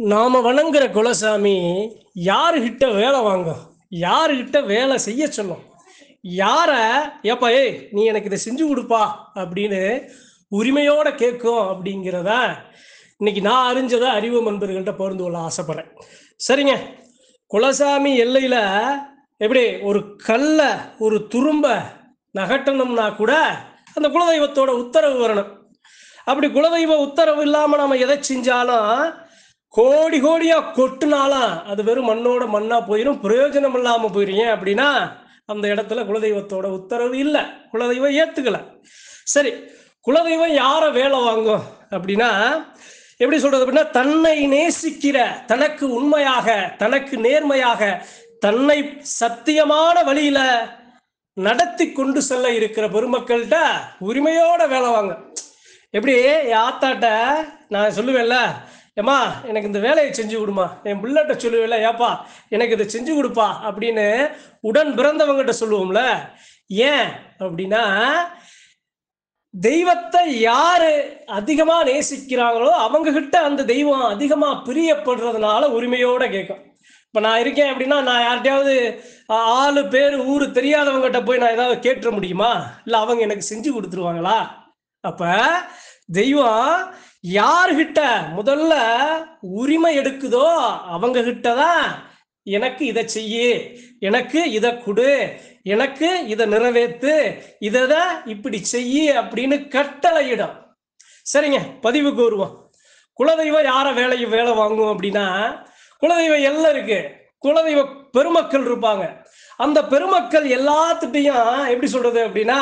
நாம வணங்குற குலசாமி யாருகிட்ட வேலை வாங்கும், யாருகிட்ட வேலை செய்ய சொல்லும், யார ஏப்பா ஏய் நீ எனக்கு இதை செஞ்சு கொடுப்பா அப்படின்னு உரிமையோட கேட்கும் அப்படிங்கிறத இன்னைக்கு நான் அறிஞ்சதை அறிவு நண்பர்கள்ட்ட பகிர்ந்து கொள்ள ஆசைப்படுறேன். சரிங்க, குலசாமி எல்லையில எப்படி ஒரு கல்லை ஒரு துரும்ப நகட்டணும்னா கூட அந்த குலதெய்வத்தோட உத்தரவு வரணும். அப்படி குலதெய்வ உத்தரவு இல்லாம நம்ம எதை செஞ்சாலும் கோடி கோடியா கொட்டுனாலும் அது வெறும் மண்ணோட மண்ணா போயிடும், பிரயோஜனம் இல்லாம போயிடும். ஏன் அப்படின்னா அந்த இடத்துல குலதெய்வத்தோட உத்தரவு இல்லை, குலதெய்வம் ஏத்துக்கல. சரி, குலதெய்வம் யார வேலை வாங்கும் அப்படின்னா எப்படி சொல்றது அப்படின்னா, தன்னை நேசிக்கிற, தனக்கு உண்மையாக, தனக்கு நேர்மையாக, தன்னை சத்தியமான வழியில நடத்தி கொண்டு செல்ல இருக்கிற பெருமக்கள்கிட்ட உரிமையோட வேலை வாங்க. எப்படி ஆத்தாட்ட நான் சொல்லுவேன்ல, ஏம்மா எனக்கு இந்த வேலையை செஞ்சு கொடுமா, என் பிள்ளைகிட்ட சொல்லுவேன்ல, ஏப்பா எனக்கு இதை செஞ்சு கொடுப்பா அப்படின்னு உடன் பிறந்தவங்ககிட்ட சொல்லுவோம்ல. ஏன் அப்படின்னா தெய்வத்தை யாரு அதிகமா நேசிக்கிறாங்களோ அவங்க கிட்ட அந்த தெய்வம் அதிகமா பிரியப்படுறதுனால உரிமையோட கேட்கும். இப்ப நான் இருக்கேன் அப்படின்னா நான் யார்கிட்டயாவது ஆளு பேரு ஊரு தெரியாதவங்ககிட்ட போய் நான் ஏதாவது கேட்டுற முடியுமா? இல்ல அவங்க எனக்கு செஞ்சு கொடுத்துருவாங்களா? அப்ப தெய்வம் யாருகிட்ட முதல்ல உரிமை எடுக்குதோ அவங்க கிட்டதான் எனக்கு இதை செய்யு, எனக்கு இதை கொடு, எனக்கு இதை நிறைவேற்று, இதை இப்படி செய்யு அப்படின்னு கட்டளையிடும். சரிங்க, பதிவுக்கு வருவோம். குலதெய்வம் யார வேலை வாங்கும் அப்படின்னா, குலதெய்வம் எல்லாம் இருக்கு, குலதெய்வ பெருமக்கள் இருப்பாங்க. அந்த பெருமக்கள் எல்லாத்துட்டையும் எப்படி சொல்றது அப்படின்னா,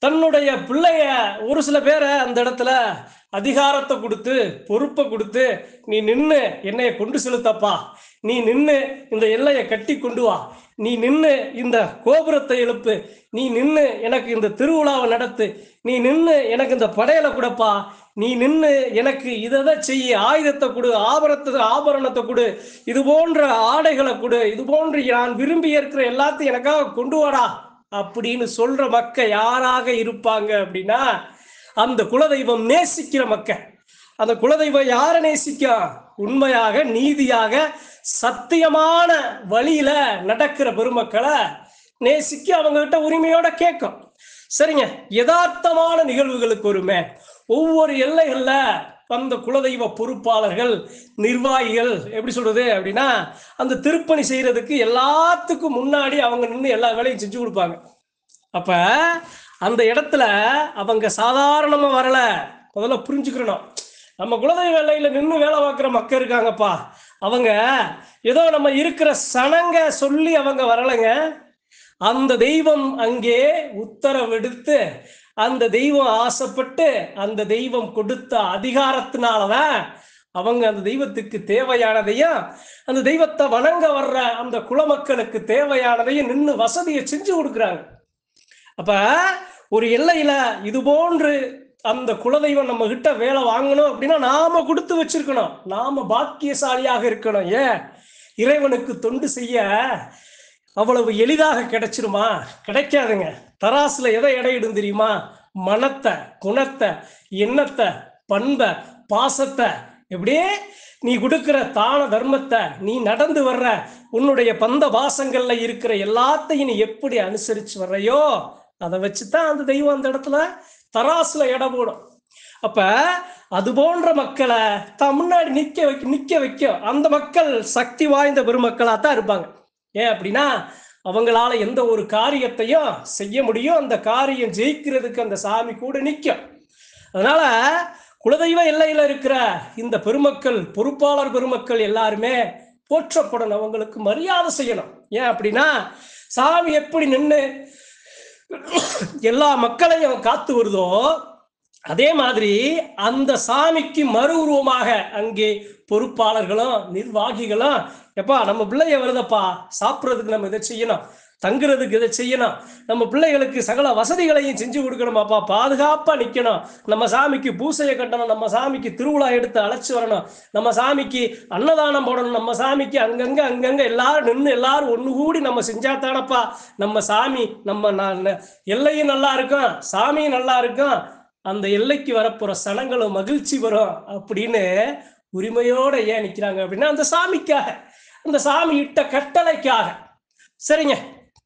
தன்னுடைய பிள்ளைய ஒரு சில பேரை அந்த இடத்துல அதிகாரத்தை கொடுத்து பொறுப்பை கொடுத்து, நீ நின்று என்னைய கொண்டு செலுத்தப்பா, நீ நின்று இந்த எல்லையை கட்டி கொண்டு வா, நீ நின்று இந்த கோபுரத்தை எழுப்பு, நீ நின்று எனக்கு இந்த திருவிழாவை நடத்து, நீ நின்று எனக்கு இந்த படையலை கொடுப்பா, நீ நின்று எனக்கு இதை செய்ய, ஆயுதத்தை கொடு, ஆபரணத்தை கொடு, இது போன்ற ஆடைகளை கொடு, இது போன்று நான் விரும்பி இருக்கிற எல்லாத்தையும் எனக்காக கொண்டு வாடா அப்படின்னு சொல்ற மக்கள் யாராக இருப்பாங்க அப்படின்னா, அந்த குலதெய்வம் நேசிக்கிற மக்கள். அந்த குலதெய்வம் யார நேசிக்கும்? உண்மையாக, நீதியாக, சத்தியமான வழியில நடக்கிற பெருமக்களை நேசிக்க அவங்க கிட்ட உரிமையோட கேட்கும். சரிங்க, யதார்த்தமான நிகழ்வுகளுக்கு வருமே, ஒவ்வொரு எல்லைகள்ல அந்த குலதெய்வ பொறுப்பாளர்கள், நிர்வாகிகள் எப்படி சொல்றது அப்படின்னா, அந்த திருப்பணி செய்யறதுக்கு எல்லாத்துக்கும் முன்னாடி அவங்க நின்று எல்லா வேலையும் செஞ்சு கொடுப்பாங்க. அப்ப அந்த இடத்துல அவங்க சாதாரணமா வரல, முதல்ல புரிஞ்சுக்கணும். நம்ம குலதெய்வ எல்லையில நின்று வேலை பார்க்குற மக்கள் இருக்காங்கப்பா, அவங்க ஏதோ நம்ம இருக்கிற சனங்க சொல்லி அவங்க வரலைங்க. அந்த தெய்வம் அங்கே உத்தரவெடுத்து, அந்த தெய்வம் ஆசைப்பட்டு, அந்த தெய்வம் கொடுத்த அதிகாரத்தினாலதான் அவங்க அந்த தெய்வத்துக்கு தேவையானதையும், அந்த தெய்வத்தை வணங்க வர்ற அந்த குலமக்களுக்கு தேவையானதையும் நின்று வசதியை செஞ்சு கொடுக்குறாங்க. அப்ப ஒரு எல்லையில இது போன்று அந்த குலதெய்வம் நம்ம கிட்ட வேலை வாங்கணும் அப்படின்னா நாம கொடுத்து வச்சிருக்கணும், நாம பாக்கியசாலியாக இருக்கணும். ஏன் இறைவனுக்கு தொண்டு செய்ய அவ்வளவு எளிதாக கிடைச்சிருமா? கிடைக்காதுங்க. தராசுல எதை எடையிடும் தெரியுமா? மனத்தை, குணத்தை, எண்ணத்தை, பண்பை, பாசத்தை. எப்படியே நீ கொடுக்கிற தான தர்மத்தை, நீ நடந்து வர்ற உன்னுடைய பந்த பாசங்கள்ல இருக்கிற எல்லாத்தையும் நீ எப்படி அனுசரிச்சு வர்றையோ அதை வச்சுதான் அந்த தெய்வம் அந்த இடத்துல தராசுல எடை போடும். அப்ப அது போன்ற மக்களை தான் முன்னாடி நிக்க வைக்கும். அந்த மக்கள் சக்தி வாய்ந்த பெருமக்களா தான் இருப்பாங்க. ஏன் அப்படின்னா அவங்களால எந்த ஒரு காரியத்தையும் செய்ய முடியும், அந்த காரியம் ஜெயிக்கிறதுக்கு அந்த சாமி கூட நிற்கும். அதனால குலதெய்வ எல்லையில இருக்கிற இந்த பெருமக்கள், பொறுப்பாளர் பெருமக்கள் எல்லாருமே போற்றப்படணும், அவங்களுக்கு மரியாதை செய்யணும். ஏன் அப்படின்னா சாமி எப்படி நின்று எல்லா மக்களையும் காத்து வருதோ அதே மாதிரி அந்த சாமிக்கு மறு உருவமாக அங்கே பொறுப்பாளர்களும் நிர்வாகிகளும், எப்பா நம்ம பிள்ளைய வருதப்பா, சாப்பிட்றதுக்கு நம்ம இதை செய்யணும், தங்குறதுக்கு இதை செய்யணும், நம்ம பிள்ளைகளுக்கு சகல வசதிகளையும் செஞ்சு கொடுக்கணுமாப்பா, பாதுகாப்பா நிற்கணும், நம்ம சாமிக்கு பூசையை கட்டணும், நம்ம சாமிக்கு திருவிழா எடுத்து அழைச்சி வரணும், நம்ம சாமிக்கு அன்னதானம் போடணும், நம்ம சாமிக்கு அங்கங்க எல்லாரும் நின்று எல்லாரும் ஒன்று கூடி நம்ம செஞ்சாத்தானப்பா நம்ம சாமி, நம்ம எல்லையும் நல்லா இருக்கும், சாமியும் நல்லா இருக்கும், அந்த எல்லைக்கு வரப்போற சனங்களும் மகிழ்ச்சி வரும் அப்படின்னு உரிமையோட ஏன் நிற்கிறாங்க அப்படின்னா அந்த சாமிக்காக, அந்த சாமி இட்ட கட்டளைக்காக. சரிங்க,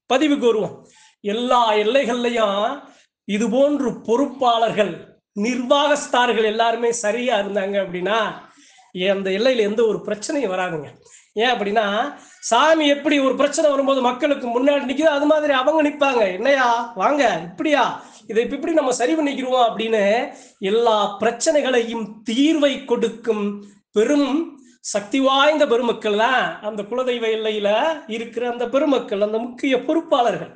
பதிவுக்கு வருவோம். எல்லா எல்லைகள்லையும் இது போன்று பொறுப்பாளர்கள், நிர்வாகஸ்தார்கள் எல்லாருமே சரியா இருந்தாங்க அப்படின்னா அந்த எல்லையில எந்த ஒரு பிரச்சனையும் வராதுங்க. ஏன் அப்படின்னா சாமி எப்படி ஒரு பிரச்சனை வரும்போது மக்களுக்கு முன்னாடி நிற்குது, அது மாதிரி அவங்க நிற்பாங்க. என்னையா வாங்க, இப்படியா, இதை இப்படி நம்ம சரி பண்ணிக்கிறோம் அப்படின்னு எல்லா பிரச்சனைகளையும் தீர்வை கொடுக்கும் பெரும் சக்தி வாய்ந்த பெருமக்கள் தான் அந்த குலதெய்வ எல்லையில இருக்கிற அந்த பெருமக்கள், அந்த முக்கிய பொறுப்பாளர்கள்.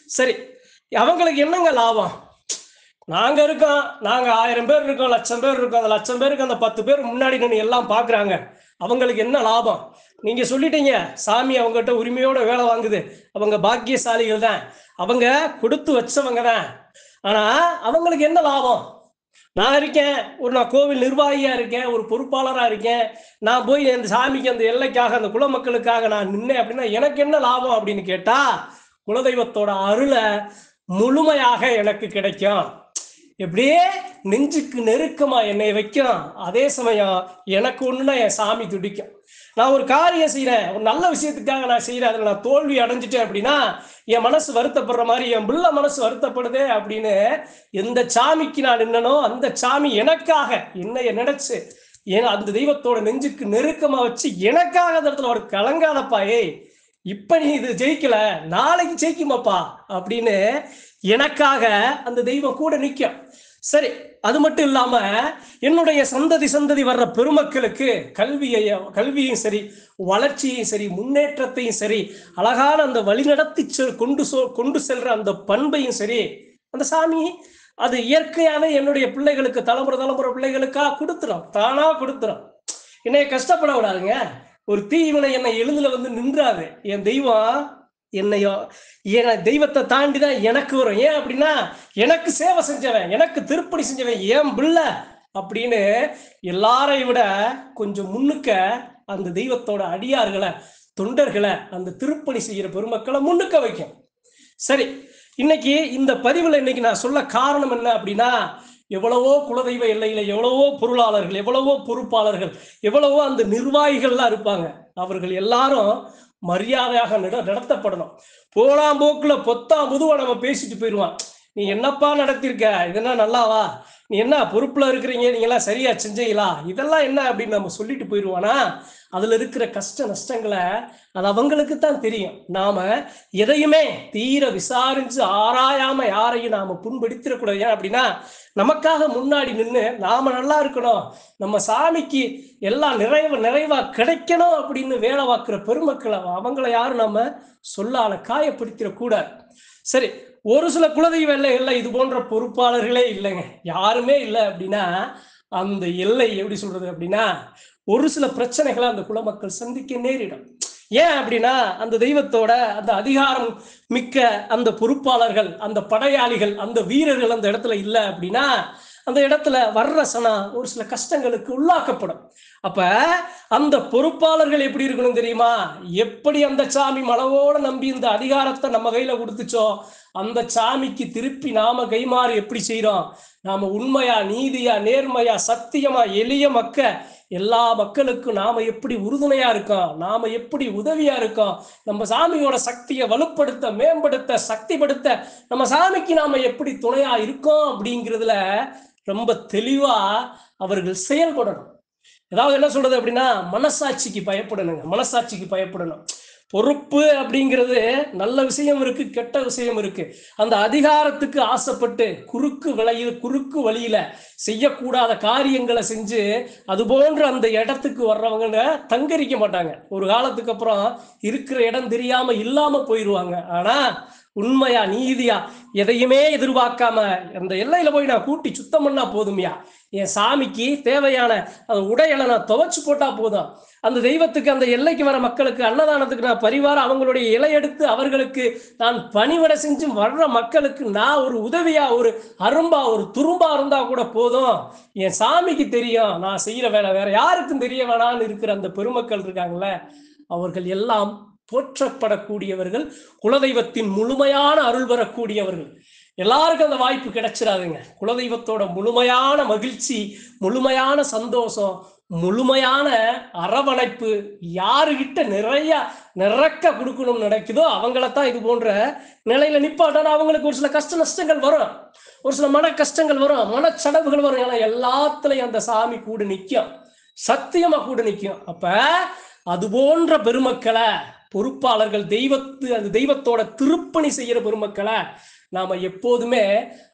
சரி, அவங்களுக்கு என்னங்க லாபம்? நாங்க இருக்கோம், நாங்க 1000 பேர் இருக்கோம், 1,00,000 பேர் இருக்கோம். அந்த 1,00,000 பேருக்கு அந்த 10 பேர் முன்னாடி நின்று எல்லாம் பாக்குறாங்க. அவங்களுக்கு என்ன லாபம்? நீங்க சொல்லிட்டீங்க, சாமி அவங்ககிட்ட உரிமையோட வேலை வாங்குது, அவங்க பாக்கியசாலிகள் தான், அவங்க கொடுத்து வச்சவங்க தான். ஆனா அவங்களுக்கு என்ன லாபம்? நான் இருக்கேன், நான் கோவில் நிர்வாகியா இருக்கேன், ஒரு பொறுப்பாளரா இருக்கேன், நான் போய் அந்த சாமிக்கு அந்த எல்லைக்காக அந்த குல மக்களுக்காக நான் நின்னேன் அப்படின்னா எனக்கு என்ன லாபம் அப்படின்னு கேட்டா, குலதெய்வத்தோட அருளை முழுமையாக எனக்கு கிடைக்கும். எப்படியே நெஞ்சுக்கு நெருக்கமா என்னை வைக்கும். அதே சமயம் எனக்கு ஒண்ணுன்னா என் சாமி துடிக்கும். நான் ஒரு காரியம் செய்யறேன், ஒரு நல்ல விஷயத்துக்காக நான் செய்யறேன், அதுல நான் தோல்வி அடைஞ்சிட்டேன் அப்படின்னா என் மனசு வருத்தப்படுற மாதிரி என் பிள்ளை மனசு வருத்தப்படுதே அப்படின்னு எந்த சாமிக்கு நான் நின்னனோ அந்த சாமி எனக்காக என்னைய நினைச்சு ஏன்னா அந்த தெய்வத்தோட நெஞ்சுக்கு நெருக்கமா வச்சு எனக்காக அந்த இடத்துல ஒரு கலங்காதப்பா, ஏய் இப்ப நீ இது ஜெயிக்கல, நாளைக்கு ஜெயிக்குமாப்பா அப்படின்னு எனக்காக அந்த தெய்வம் கூட நிற்கும். சரி, அது மட்டும் இல்லாம என்னுடைய சந்ததி வர்ற பெருமக்களுக்கு கல்வியையும் சரி, வளர்ச்சியையும் சரி, முன்னேற்றத்தையும் சரி, அழகான அந்த வழிநடத்தி கொண்டு செல்ற அந்த பண்பையும் சரி அந்த சாமி அது இயற்கையாவே என்னுடைய பிள்ளைகளுக்கு, தலைமுறை பிள்ளைகளுக்கா கொடுத்துரும், தானா கொடுத்துரும். என்னைய கஷ்டப்பட விடாதுங்க. ஒரு தீவினை என்னை எளிதில் வந்து நின்றாது. என் தெய்வம் என்னையோ என் தெய்வத்தை தாண்டி தான் எனக்கு வரும். ஏன் அப்படின்னா எனக்கு சேவை செஞ்சவன், எனக்கு திருப்பணி செஞ்சவன் என் பிள்ளை அப்படின்னு எல்லாரையும் விட கொஞ்சம் முன்னுக்க அந்த தெய்வத்தோட அடியார்களை, தொண்டர்களை, அந்த திருப்பணி செய்கிற பெருமக்களை முன்னுக்க வைக்கும். சரி, இன்னைக்கு இந்த பதிவுல இன்னைக்கு நான் சொல்ல காரணம் என்ன அப்படின்னா, எவ்வளவோ குலதெய்வ எல்லையில எவ்வளவோ பொருளாளர்கள், எவ்வளவோ பொறுப்பாளர்கள், எவ்வளவோ அந்த நிர்வாகிகள்லாம் இருப்பாங்க. அவர்கள் எல்லாரும் மரியாதையாக நடத்தப்படணும். போலாம் போக்குல பொத்தாம் பொதுவா நம்ம பேசிட்டு போயிடுவான். நீ என்னப்பா நடத்திருக்க, இதெல்லாம் நல்லாவா, நீ என்ன பொறுப்புல இருக்கிறீங்க, நீங்க எல்லாம் சரியா செஞ்சீங்களா, இதெல்லாம் என்ன அப்படின்னு நம்ம சொல்லிட்டு போயிடுவானா, அதுல இருக்கிற கஷ்ட நஷ்டங்களை அது அவங்களுக்கு தான் தெரியும். நாம எதையுமே தீர விசாரிச்சு ஆராயாம யாரையும் நாம புண்படுத்திடக்கூடாது. ஏன் அப்படின்னா நமக்காக முன்னாடி நின்று நாம நல்லா இருக்கணும், நம்ம சாமிக்கு எல்லாம் நிறைவா கிடைக்கணும் அப்படின்னு வேலை பார்க்கிற பெருமக்களை அவங்களை யாரும் நம்ம சொல்லால காயப்படுத்திடக்கூடாது. சரி, ஒரு சில குலதெய்வ எல்லைகள்ல இது போன்ற பொறுப்பாளர்களே இல்லைங்க, யாருமே இல்லை அப்படின்னா அந்த எல்லை எப்படி சொல்றது அப்படின்னா ஒரு சில பிரச்சனைகளை அந்த குலமக்கள் சந்திக்க நேரிடும். ஏன் அப்படின்னா அந்த தெய்வத்தோட அந்த அதிகாரம் மிக்க அந்த பொறுப்பாளர்கள், அந்த படையாளிகள், அந்த வீரர்கள் அந்த இடத்துல இல்லை அப்படின்னா அந்த இடத்துல வர்ற சனம் ஒரு சில கஷ்டங்களுக்கு உள்ளாக்கப்படும். அப்ப அந்த பொறுப்பாளர்கள் எப்படி இருக்கணும் தெரியுமா? எப்படி அந்த சாமி மனவோட நம்பி இந்த அதிகாரத்தை நம்ம கையில கொடுத்துச்சோ அந்த சாமிக்கு திருப்பி நாம கைமாறு எப்படி செய்யறோம், நாம உண்மையா, நீதியா, நேர்மையா, சத்தியமா, எளிய எல்லா மக்களுக்கும் நாம எப்படி உறுதுணையா இருக்கோம், நாம எப்படி உதவியா இருக்கோம், நம்ம சாமியோட சக்தியை வலுப்படுத்த, மேம்படுத்த, சக்திப்படுத்த நம்ம சாமிக்கு நாம எப்படி துணையா இருக்கோம் அப்படிங்கிறதுல ரொம்ப தெளிவா அவர்கள் செயல்படணும். ஏதாவது என்ன சொல்றது அப்படின்னா மனசாட்சிக்கு பயப்படணுங்க, மனசாட்சிக்கு பயப்படணும். பொறுப்பு அப்படிங்கிறது நல்ல விஷயம் இருக்கு, கெட்ட விஷயம் இருக்கு. அந்த அதிகாரத்துக்கு ஆசைப்பட்டு குறுக்கு வழியில செய்யக்கூடாத காரியங்களை செஞ்சு அது போன்ற அந்த இடத்துக்கு வர்றவங்க தங்கரிக்க மாட்டாங்க. ஒரு காலத்துக்கு அப்புறம் இருக்கிற இடம் தெரியாம இல்லாம போயிடுவாங்க. ஆனா உண்மையா, நீதியா, எதையுமே எதிர்பார்க்காம அந்த எல்லையில போய் நான் கூட்டி சுத்தம் பண்ணா போதுமையா, என் சாமிக்கு தேவையான அந்த உடைகளை நான் துவைச்சு போட்டா போதும், அந்த தெய்வத்துக்கு அந்த எல்லைக்கு வர மக்களுக்கு அன்னதானத்துக்கு நான் பரிவாரம் அவங்களுடைய இலை எடுத்து அவர்களுக்கு நான் பணிவிடை செஞ்சு வர்ற மக்களுக்கு நான் ஒரு உதவியா, ஒரு அரும்பா, ஒரு துரும்பா இருந்தா கூட போதும், என் சாமிக்கு தெரியும் நான் செய்யற வேலை வேற யாருக்கும் தெரிய வேணான்னு இருக்கிற அந்த பெருமக்கள் இருக்காங்கல்ல, அவர்கள் எல்லாம் போற்றப்படக்கூடியவர்கள், குலதெய்வத்தின் முழுமையான அருள் பெறக்கூடியவர்கள். எல்லாருக்கும் அந்த வாய்ப்பு கிடைச்சிடாதுங்க. குலதெய்வத்தோட முழுமையான மகிழ்ச்சி, முழுமையான சந்தோஷம், முழுமையான அரவணைப்பு யாருகிட்ட நிறக்க கொடுக்கணும் நினைக்குதோ அவங்களத்தான் இது போன்ற நிலையில நிப்பாட்டான. அவங்களுக்கு ஒரு சில கஷ்ட நஷ்டங்கள் வரும், ஒரு சில மன கஷ்டங்கள் வரும், மனச்சடவுகள் வரும். ஏன்னா எல்லாத்துலயும் அந்த சாமி கூட நிற்கும், சத்தியமா கூட நிற்கும். அப்ப அது போன்ற பெருமக்களை, பொறுப்பாளர்கள், அந்த தெய்வத்தோட திருப்பணி செய்யற பெருமக்களை நாம எப்போதுமே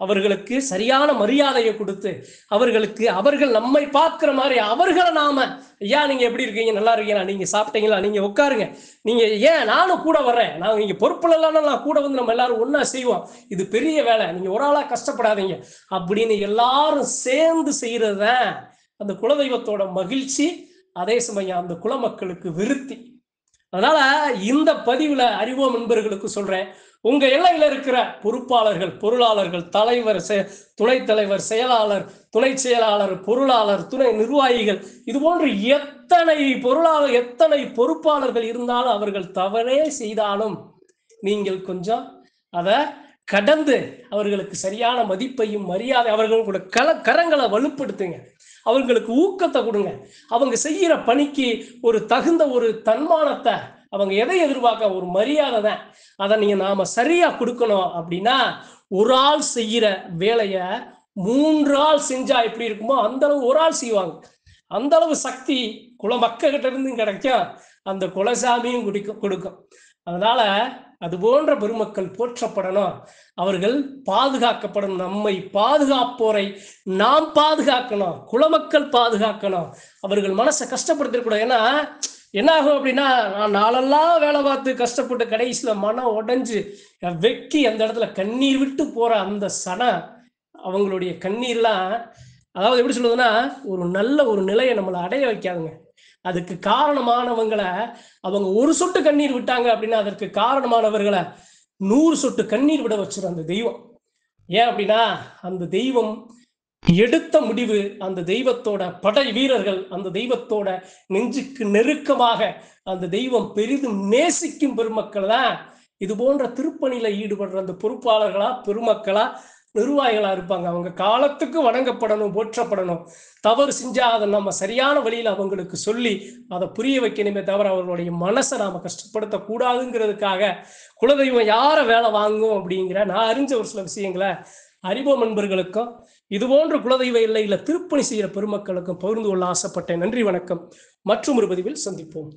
அவர்களுக்கு சரியான மரியாதையை கொடுத்து, அவர்கள் நம்மை பார்க்கிற மாதிரி அவர்களை நாம, ஐயா நீங்க எப்படி இருக்கீங்க, நல்லா இருக்கீங்களா, நீங்க சாப்பிட்டீங்களா, நீங்க உட்காருங்க, நீங்க ஏன் நானும் கூட வர்றேன், நான் நீங்க பொறுப்புல நான் கூட வந்து நம்ம எல்லாரும் ஒன்னா செய்வோம், இது பெரிய வேலை, நீங்க ஒரு ஆளா கஷ்டப்படாதீங்க அப்படின்னு எல்லாரும் சேர்ந்து செய்யறத அந்த குலதெய்வத்தோட மகிழ்ச்சி, அதே சமயம் அந்த குலமக்களுக்கு விருத்தி. அதனால இந்த பதிவுல அறிவோம் நண்பர்களுக்கு சொல்றேன், உங்க எல்லையில இருக்கிற பொறுப்பாளர்கள், பொருளாளர்கள், தலைவர், துணைத் தலைவர், செயலாளர், துணை செயலாளர், பொருளாளர், துணை நிர்வாகிகள், இது போன்று எத்தனை பொறுப்பாளர்கள் இருந்தாலும் அவர்கள் தவறே செய்தாலும் நீங்கள் கொஞ்சம் அதை கடந்து அவர்களுக்கு சரியான மதிப்பையும் மரியாதை, அவர்களுக்கு கரங்களை வலுப்படுத்துங்க, அவங்களுக்கு ஊக்கத்தை கொடுங்க. அவங்க செய்யற பணிக்கு ஒரு தகுந்த ஒரு தன்மானத்தை, அவங்க எதை எதிர்பார்க்க, ஒரு மரியாதை தான், அதை நாம சரியா கொடுக்கணும். அப்படின்னா ஒரு ஆள் செய்யற வேலைய 3 ஆள் செஞ்சா எப்படி இருக்குமோ அந்த அளவு ஒரு ஆள் செய்வாங்க. அந்த அளவு சக்தி குலமக்கிட்ட இருந்து கிடைக்கும், அந்த குலசாமியும் கொடுக்கும். அதனால அது போன்ற பெருமக்கள் போற்றப்படணும், அவர்கள் பாதுகாக்கப்படணும். நம்மை பாதுகாப்போரை நாம் பாதுகாக்கணும், குலமக்கள் பாதுகாக்கணும், அவர்கள் மனசை கஷ்டப்படுத்திடக்கூடாது. ஏன்னா என்ன ஆகும் அப்படின்னா, நான் நாளெல்லாம் வேலை பார்த்து கஷ்டப்பட்டு கடைசியில மனம் உடைஞ்சு வெக்கி அந்த இடத்துல கண்ணீர் விட்டு போற அந்த அவங்களுடைய கண்ணீர்லாம், அதாவது எப்படி சொல்லுதுன்னா, ஒரு நிலையை நம்மளை அடைய வைக்காதுங்க. அதுக்கு காரணமானவங்களை, அவங்க ஒரு சொட்டு கண்ணீர் விட்டாங்க அப்படின்னா அதற்கு காரணமானவர்களை 100 சொட்டு கண்ணீர் விட வச்சிடும் அந்த தெய்வம். ஏன் அப்படின்னா அந்த தெய்வம் எடுத்த முடிவு, அந்த தெய்வத்தோட படை வீரர்கள், அந்த தெய்வத்தோட நெஞ்சுக்கு நெருக்கமாக அந்த தெய்வம் பெரிதும் நேசிக்கும் பெருமக்கள் தான் இது போன்ற திருப்பணியில ஈடுபடுற அந்த பொறுப்பாளர்களா, பெருமக்களா, நிர்வாகிகளா இருப்பாங்க. அவங்க காலத்துக்கு வணங்கப்படணும், போற்றப்படணும். தவறு செஞ்சா அதை நம்ம சரியான வழியில் அவங்களுக்கு சொல்லி அதை புரிய வைக்கணுமே தவிர அவர்களுடைய மனசை நாம கஷ்டப்படுத்த கூடாதுங்கிறதுக்காக குலதெய்வம் யார வேலை வாங்கும் அப்படிங்கிற நான் அறிஞ்ச ஒரு சில விஷயங்களை அறிவோம் நண்பர்களுக்கும் இது போன்ற குலதெய்வ எல்லையில திருப்பணி செய்கிற பெருமக்களுக்கும் பகிர்ந்து கொள்ள ஆசைப்பட்டேன். நன்றி, வணக்கம். மற்றும் ஒரு பதிவில் சந்திப்போம்.